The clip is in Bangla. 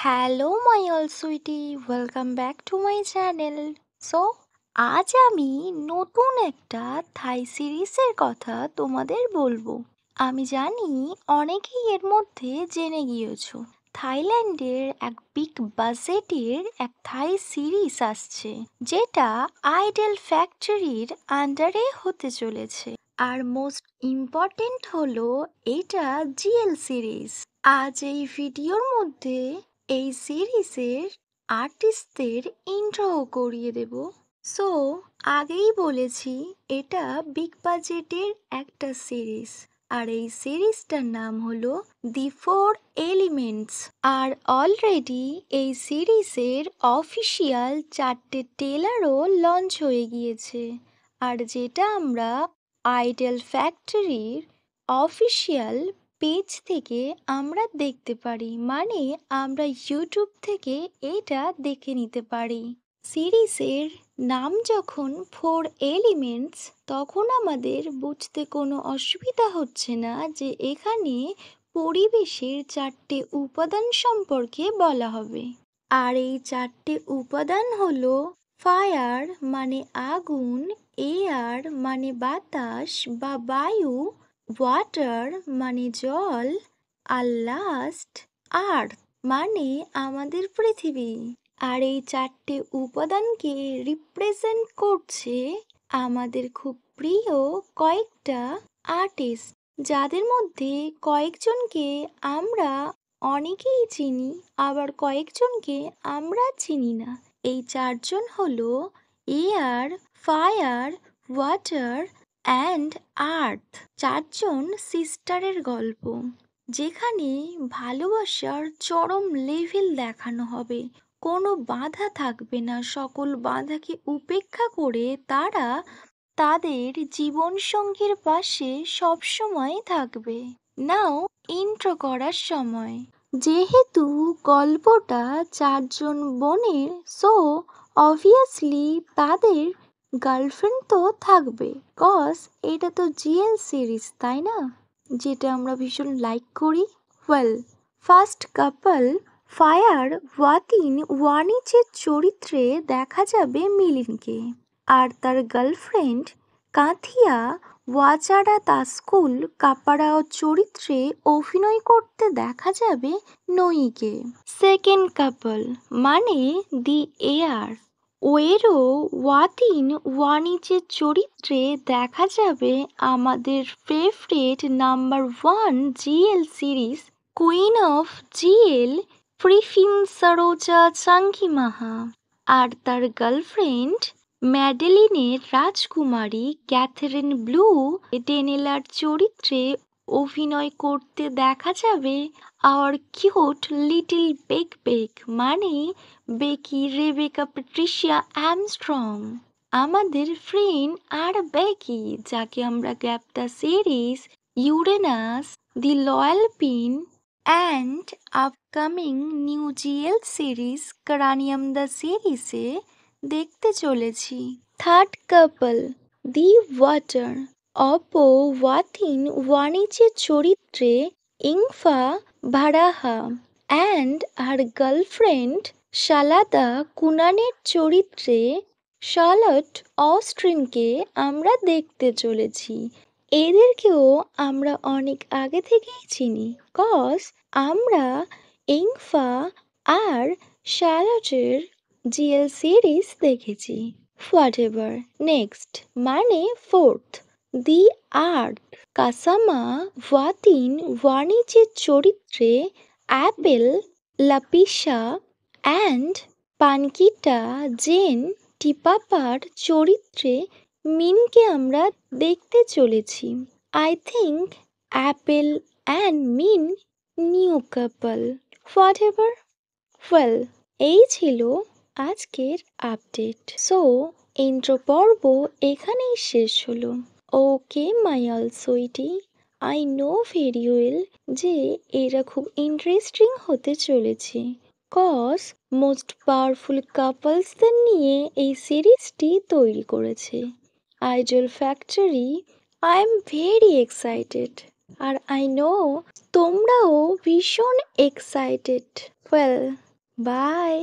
Hello my all sweetie, welcome back to my channel. So আজ আমি নতুন একটা থাই সিরিজের কথা তোমাদের বলবো। আমি জানি অনেকেই এর মধ্যে জেনে গিয়েছো থাইল্যান্ডের এক বিগ বাজেটের এক থাই সিরিজ আসছে, যেটা আইডল ফ্যাক্টরির আন্ডারে হতে চলেছে। আর মোস্ট ইম্পর্টেন্ট হলো এটা জিএল সিরিজ। আজ এই ভিডিওর মধ্যে এই সিরিজের আর্টিস্টদের ইন্ট্রো করিয়ে দেব। সো আগেই বলেছি এটা বিগ বাজেটের একটা সিরিজ, আর এই সিরিজটার নাম হলো দি ফোর এলিমেন্টস। আর অলরেডি এই সিরিজের অফিসিয়াল 4টে ট্রেলারও লঞ্চ হয়ে গিয়েছে, আর যেটা আমরা আইডল ফ্যাক্টরির অফিসিয়াল পেজ থেকে আমরা দেখতে পারি, মানে আমরা ইউটিউব থেকে এটা দেখে নিতে পারি। সিরিজের নাম যখন ফোর এলিমেন্টস, তখন আমাদের বুঝতে কোনো অসুবিধা হচ্ছে না যে এখানে পরিবেশের 4টে উপাদান সম্পর্কে বলা হবে। আর এই 4টে উপাদান হলো ফায়ার মানে আগুন, এয়ার মানে বাতাস বা বায়ু, ওয়াটার মানে জল, আর লাস্ট আর্থ মানে আমাদের পৃথিবী। আর এই 4টে উপাদানকে রিপ্রেজেন্ট করছে আমাদের খুব প্রিয় কয়েকটা আর্টিস্ট, যাদের মধ্যে কয়েকজনকে আমরা অনেকেই চিনি, আবার কয়েকজনকে আমরা চিনি না। এই 4জন হলো air, fire, water and earth. 4জন সিস্টারের গল্প, যেখানে ভালোবাসার চরম লেভেল দেখানো হবে। কোনো বাধা থাকবে না, সকল বাধাকে উপেক্ষা করে তারা তাদের জীবনসঙ্গীর পাশে সবসময় থাকবে। নাও ইন্ট্রো করার সময়। যেহেতু গল্পটা 4জন বোনের, সো অবভিয়াসলি তাদের গার্লফ্রেন্ড তো থাকবে, কজ এটা তো জিএল সিরিজ, তাই না? যেটা আমরা ভীষণ লাইক করি। ওয়েল, ফার্স্ট কাপল ফায়ার ওয়াতিন ওয়ানিচের চরিত্রে দেখা যাবে মিলিনকে, আর তার গার্লফ্রেন্ড কাথিয়া ওয়াচারা তাস্কুল কাপারাও চরিত্রে অভিনয় করতে দেখা যাবে নইকে। সেকেন্ড কাপল মানে দি এয়ার ওয়েরো ওয়াতিন ওয়ানিচের চরিত্রে দেখা যাবে আমাদের favourite number 1 GL series queen of GL প্রিফিন সরোজা চাঙ্গিমাহা, আর তার গার্লফ্রেন্ড ম্যাডেলিনের রাজকুমারী ক্যাথরিন ব্লু ডেনেলার চরিত্রে অভিনয় করতে দেখা যাবে আওয়ার কিউট লিটল বেক মানে বেকি রেবেকা প্যাট্রিশিয়া আর্মস্ট্রং, আমাদের ফ্রেন্ড আর বেকি, যাকে আমরা গ্যাপটা series Uranus the loyal pin and upcoming new GL series cranium the সিরিজে দেখতে চলেছি। থার্ড কাপল দি ওয়াটার অপো ওয়াতিন ওয়ানিচের চরিত্রে ইংফা ভারাহা অ্যান্ড আর গার্লফ্রেন্ড শালাদা কুনানের চরিত্রে শার্লট অস্ট্রিনকে আমরা দেখতে চলেছি। এদেরকেও আমরা অনেক আগে থেকেই চিনি, কজ আমরা ইংফা আর শার্লটের জিএল সিরিজ দেখেছি। হোয়াটএভার। নেক্সট মানে ফোর্থ দি আর্থ কাসামা ওয়াতিন ওয়ানিচের চরিত্রে অ্যাপেল লাপিসা অ্যান্ড পানকিটা জেন টিপাপার চরিত্রে মিনকে আমরা দেখতে চলেছি। I think Apple and Min new couple. Whatever. Well, এই ছিল আজকের আপডেট। সো ইন্ট্রো পর্ব এখানেই শেষ হলো। Okay my all sweetie, I know very well যে এরা খুব ইন্টারেস্টিং হতে চলেছে, কজ মোস্ট পাওয়ারফুল কাপলসদের নিয়ে এই সিরিজটি তৈরি করেছে Idol Factory. I am very excited, আর আই নো তোমরাও ভীষণ এক্সাইটেড। Well, by.